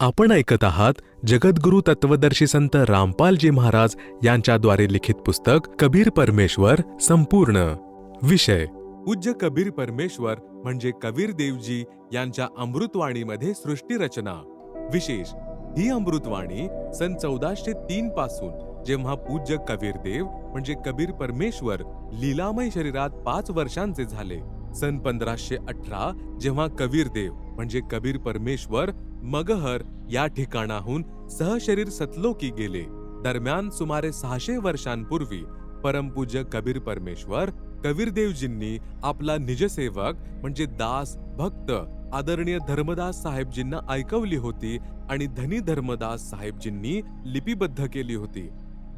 आपण ऐकत आहात जगद्गुरु तत्वदर्शी संत रामपालजी महाराज यांच्याद्वारे लिखित पुस्तक कबीर परमेश्वर संपूर्ण. विषय पूज्य कबीर परमेश्वर म्हणजे कबीर देवजी यांच्या अमृतवाणीमध्ये सृष्टी रचना. विशेष ही अमृतवाणी सन 1403 पासून जेव्हा पूज्य कबीर देव म्हणजे कबीर परमेश्वर लीलामय शरीरात 5 वर्षांचे झाले, सन 1518 जेव्हा कबीर देव म्हणजे कबीर परमेश्वर मगहर या ठिकाणाहून सहशरीर सतलोकी गेले, दरम्यान सुमारे 600 वर्षांपूर्वी परमपूज्य कबीर परमेश्वर कबीरदेवजींनी आपला निजसेवक म्हणजे दास भक्त आदरणीय धर्मदास साहेबजींना ऐकवली होती आणि धनी धर्मदास साहेबजींनी लिपिबद्ध केली होती.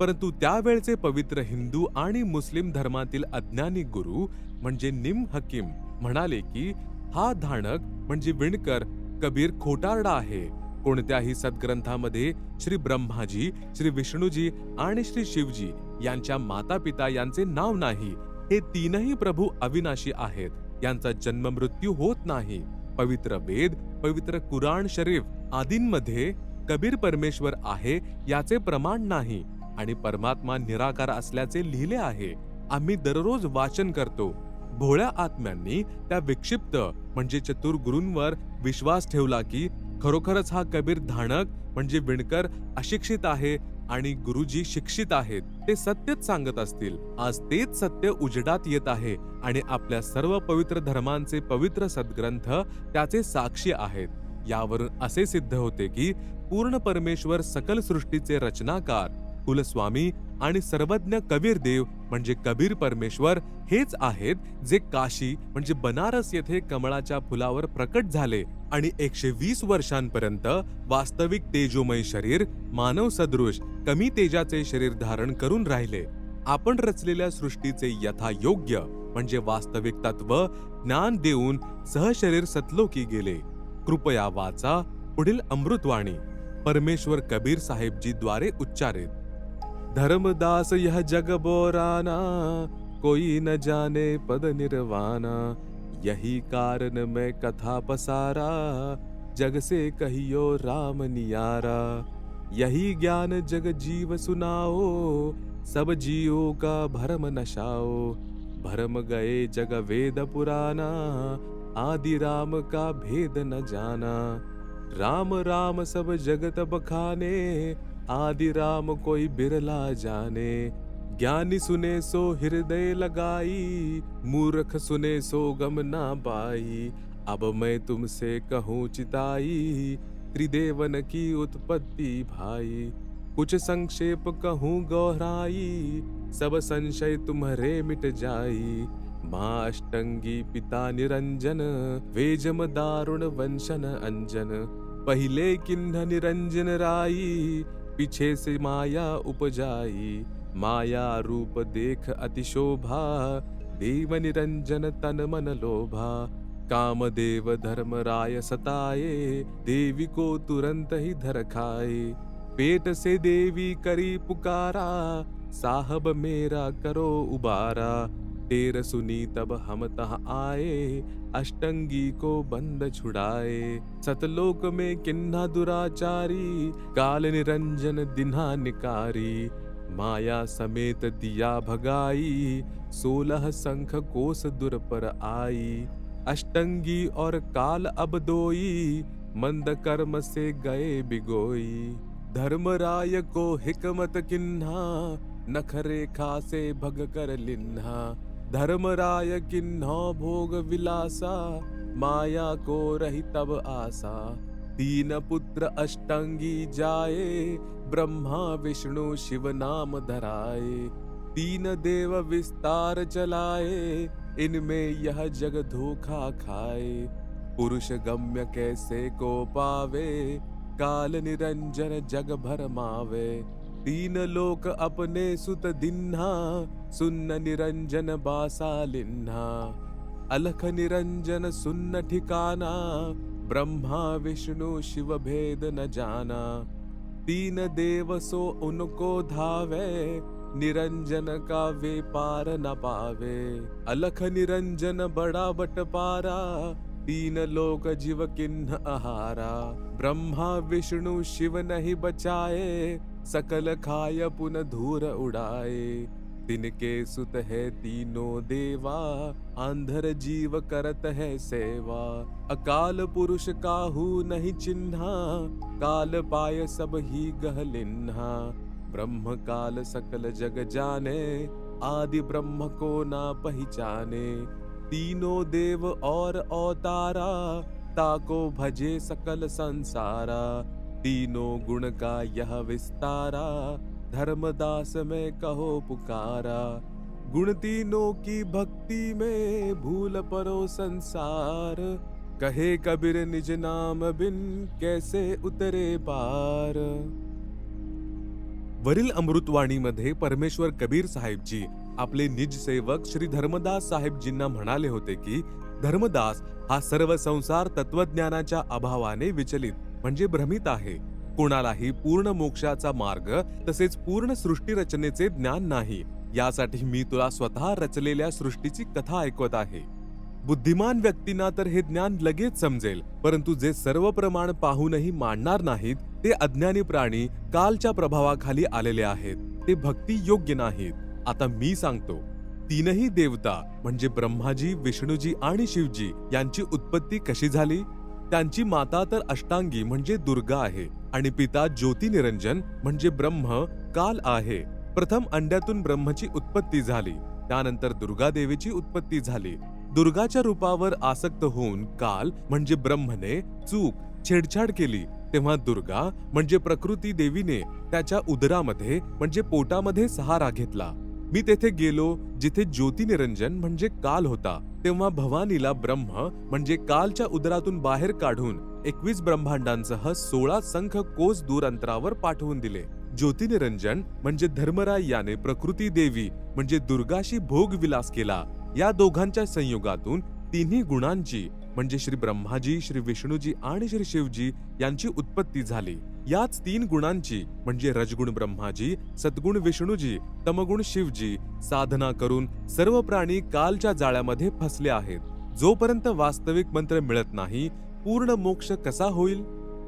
परंतु त्यावेळचे पवित्र हिंदू आणि मुस्लिम धर्मातील अज्ञानी गुरु म्हणजे निम हकीम म्हणाले की हा धाणक म्हणजे विणकर कबीर खोटारडा आहे. कोणत्याही सद्ग्रंथामध्ये श्री ब्रह्माजी, श्री विष्णूजी आणि श्री शिवजी यांच्या माता पिता यांचे नाव नाही. हे तीनही प्रभू अविनाशी आहेत, यांचा जन्म मृत्यू होत नाही. पवित्र वेद, पवित्र कुराण शरीफ आदींमध्ये कबीर परमेश्वर आहे याचे प्रमाण नाही आणि परमात्मा निराकार असल्याचे लिहिले आहे. आम्ही दररोज वाचन करतो. भोळ्या आत्म्यांनी त्या विक्षिप्त म्हणजे चतुर गुरूंवर विश्वास ठेवला की खरोखरच हा कबीर धाणक म्हणजे विणकर अशिक्षित आहे आणि गुरुजी शिक्षित आहेत. ते सत्यच सांगत असतील. आज तेच सत्य उजेडात येत आहे आणि आपल्या सर्व पवित्र धर्मांचे पवित्र सद्ग्रंथ त्याचे साक्षी आहेत. यावरून असे सिद्ध होते की पूर्ण परमेश्वर सकल सृष्टीचे रचनाकार, कुलस्वामी आणि सर्वज्ञ कबीर देव म्हणजे कबीर परमेश्वर हेच आहेत जे काशी म्हणजे बनारस येथे कमळाच्या फुलावर प्रकट झाले आणि 120 वर्षांपर्यंत वास्तविक तेजोमय शरीर मानव सदृश कमी तेजाचे शरीर धारण करून राहिले. आपण रचलेल्या सृष्टीचे यथायोग्य म्हणजे वास्तविक तत्व ज्ञान देऊन सहशरीर सतलोकी गेले. कृपया वाचा पुढील अमृतवाणी परमेश्वर कबीर साहेबजी द्वारे उच्चारित. धर्मदास यह जग बोराना, कोई न जाने पद निर्वाणा. यही कारण मैं कथा पसारा, जग से कहियो राम नियारा. यही ज्ञान जग जीव सुनाओ, सब जीवों का भरम नशाओ. भरम गए जग वेद पुराना, आदि राम का भेद न जाना. राम राम सब जगत बखाने, आदि राम कोई बिरला जाने. ज्ञानी सुने सो हृदय लगाई, मूर्ख सुने सो गम ना पाई. अब मैं तुमसे कहूँ चिताई, त्रिदेवन की उत्पत्ति भाई. कुछ संक्षेप कहूँ गहराई, सब संशय तुम्हारे मिट जाई. माँ अष्टंगी पिता निरंजन, वेजम दारुण वंशन अंजन. पहिले किन्ह निरंजन राई, पीछे से माया उपजाई. माया रूप देख अतिशोभा, देव निरंजन तन मन लोभा. कामदेव धर्मराय सताए, देवी को तुरंत ही धर खाए. पेट से देवी करी पुकारा, साहब मेरा करो उबारा. तेर सुनी तब हम तह आए, अष्टंगी को बंद छुड़ाए. सतलोक में किन्हा दुराचारी, काल निरंजन दिन्हा निकारी. माया समेत दिया भगाई, 16 संख कोस दुर पर आई. अष्टंगी और काल अब दोई, मंद कर्म से गए बिगोई. धर्मराय को हिकमत किन्हा, नख रेखा से भग कर लिन्हा. धर्मराय किन्हो भोग विलासा, माया को रही तब आशा. 3 पुत्र अष्टंगी जाए, ब्रह्मा विष्णु शिव नाम धराए. 3 देव विस्तार चलाए, इनमें यह जग धोखा खाए. पुरुष गम्य कैसे को पावे, काल निरंजन जग भर मावे. 3 लोक अपने सुत दिन्हा, सुन्न निरंजन बासा लिन्हा. अलख निरंजन सुन्न ठिकाना, ब्रह्मा विष्णु शिव भेद न जाना. 3 देव सो उनको धावे, निरंजन का वे पार न पावे. अलख निरंजन बड़ा बटपारा, तीन लोक जीव किन्ह आहारा, ब्रह्मा विष्णु शिव नहीं बचाए, सकल खाय पुन धूर उड़ाए। तिनके सुत है तीनों देवा, आंधर जीव करत है सेवा। अकाल पुरुष काहू नहीं चिन्हा, काल पाय सब ही गहलिन्हा। ब्रह्म काल सकल जग जाने, आदि ब्रह्म को ना पहचाने। तीनों देव और अवतारा, ताको भजे सकल संसारा। तीनों गुण का यह विस्तारा, धर्मदास में कहो पुकारा। गुण तीनों की भक्ति में, भूल परो संसार। कहे कबीर निज नाम बिन, कैसे उतरे पार। वरील अमृतवाणीमध्ये परमेश्वर कबीर साहेबजी आपले निज सेवक श्री धर्मदास साहेबजींना म्हणाले होते की धर्मदास हा सर्व संसार तत्वज्ञानाच्या अभावाने विचलित म्हणजे भ्रमित आहे। कोणालाही पूर्ण मोक्षाचा मार्ग तसेच पूर्ण सृष्टी रचनेचे ज्ञान नाही। यासाठी मी तुला स्वतः रचलेल्या सृष्टीची कथा ऐकवत आहे। बुद्धिमान व्यक्तींना तर हे ज्ञान लगेच समजेल, परंतु जे सर्व प्रमाण पाहूनही मानणार नाहीत ते अज्ञानी प्राणी कालच्या प्रभावाखाली आलेले आहेत। ते भक्ती योग्य नाहीत। आता मी सांगतो, तीनही देवता म्हणजे ब्रह्माजी, विष्णूजी आणि शिवजी यांची उत्पत्ती कशी झाली। त्यांची माता तर अष्टांगी म्हणजे दुर्गा आहे आणि पिता ज्योती निरंजन म्हणजे ब्रह्म काल आहे। प्रथम अंड्यातून ब्रह्मची उत्पत्ती झाली, त्यानंतर दुर्गा देवीची उत्पत्ती झाली। दुर्गाच्या रूपावर आसक्त होऊन काल म्हणजे ब्रह्मने चूक छेडछाड केली, तेव्हा दुर्गा म्हणजे प्रकृती देवीने त्याच्या उदरामध्ये म्हणजे पोटामध्ये सहारा घेतला। मी तेथे गेलो जिथे ज्योती निरंजन म्हणजे काल होता, तेव्हा भवानीला ब्रह्म म्हणजे कालच्या उदरातून बाहेर काढून 21 ब्रह्मांडांसह 16 संख कोस दूर अंतरावर पाठवून दिले। ज्योती निरंजन म्हणजे धर्मराय याने प्रकृती देवी म्हणजे दुर्गाशी भोग विलास केला। या दोघांच्या संयोगातून तिन्ही गुणांची म्हणजे श्री ब्रह्माजी, श्री विष्णूजी आणि श्री शिवजी यांची उत्पत्ती झाली। याच तीन गुणांची म्हणजे रजगुण ब्रह्माजी, सद्गुण विष्णूजी, तमगुण शिवजी साधना करून सर्व प्राणी कालच्या जाळ्यामध्ये फसले आहेत। जोपर्यंत वास्तविक मंत्र मिळत नाही, पूर्ण मोक्ष कसा होईल।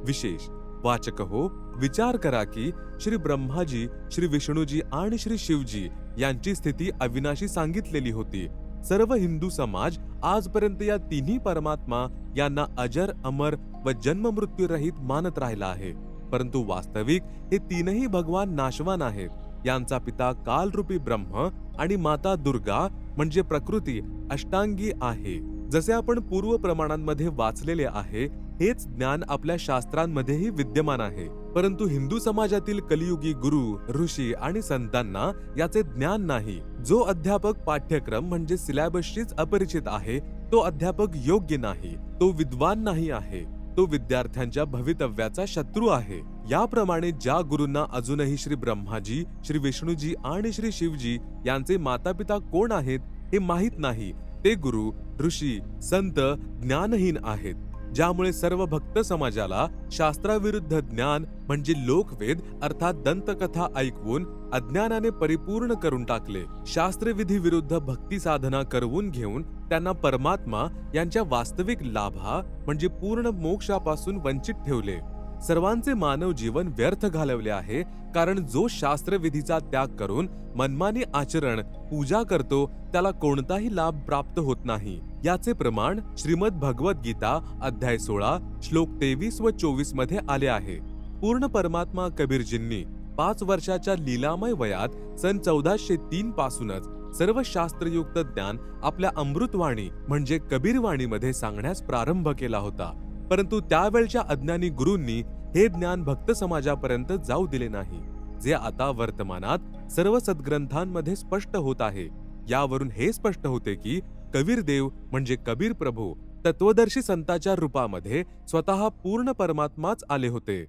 विशेष वाचक हो, विचार करा की श्री ब्रह्माजी, श्री विष्णूजी आणि श्री शिवजी यांची स्थिती अविनाशी सांगितलेली होती। सर्व हिंदू समाज आजपर्यंत या तिन्ही परमात्मा यांना अजर, अमर व जन्म मृत्यू रहित मानत राहिला आहे, परंतु वास्तविक हे तीनही भगवान नाशवान आहेत। यांचा पिता कालरूपी ब्रह्म आणि माता दुर्गा म्हणजे प्रकृती अष्टांगी आहे। जसे आपण पूर्व प्रमाणांमध्ये वाचलेले आहे, हेच ज्ञान आपल्या शास्त्रांमध्येही विद्यमान आहे, परंतु हिंदू समाजातील कलियुगी गुरु, ऋषी आणि संतांना याचे ज्ञान नाही। जो अध्यापक पाठ्यक्रम म्हणजे सिलेबसशीच अपरिचित आहे, तो अध्यापक योग्य नाही, तो विद्वान नाही आहे, तो विद्यार्थ्यांच्या भवितव्याचा शत्रू आहे। याप्रमाणे ज्या गुरूंना अजूनही श्री ब्रह्माजी, श्री विष्णूजी आणि श्री शिवजी यांचे मातापिता कोण आहेत हे माहित नाही, ते गुरु, ऋषी, संत ज्ञानहीन आहेत। ज्यामुळे सर्व भक्त समाजाला शास्त्राविरुद्ध ज्ञान म्हणजे लोकवेद अर्थात दंतकथा ऐकवून अज्ञानाने परिपूर्ण करून टाकले। शास्त्रविधी विरुद्ध भक्ती साधना करवून घेऊन त्यांना परमात्मा यांच्या वास्तविक लाभा म्हणजे पूर्ण मोक्षापासून वंचित ठेवले। सर्वांचे मानव जीवन व्यर्थ घालवले आहे, कारण जो शास्त्रविधीचा त्याग करून मनमानी आचरण, पूजा करतो त्याला कोणताही लाभ प्राप्त होत नाही। याचे प्रमाण श्रीमद भगवत गीता अध्याय 16 श्लोक 23 व 24 मध्ये आले आहे। पूर्ण परमात्मा कबीरजींनी 5 वर्षाच्या लीलामय वयात सन 1403 पासूनच सर्व शास्त्रयुक्त ज्ञान आपल्या अमृतवाणी म्हणजे कबीरवाणीमध्ये सांगण्यास प्रारंभ केला होता, परंतु त्यावेळच्या अज्ञानी गुरूंनी हे ज्ञान भक्त समाजापर्यंत जाऊ दिले नाही, जे आता वर्तमानात सर्व सद्ग्रंथांमध्ये स्पष्ट होत आहे। यावरून हे स्पष्ट होते की कबीर देव म्हणजे कबीर प्रभू तत्वदर्शी संताच्या रूपामध्ये स्वतः पूर्ण परमात्माच आले होते।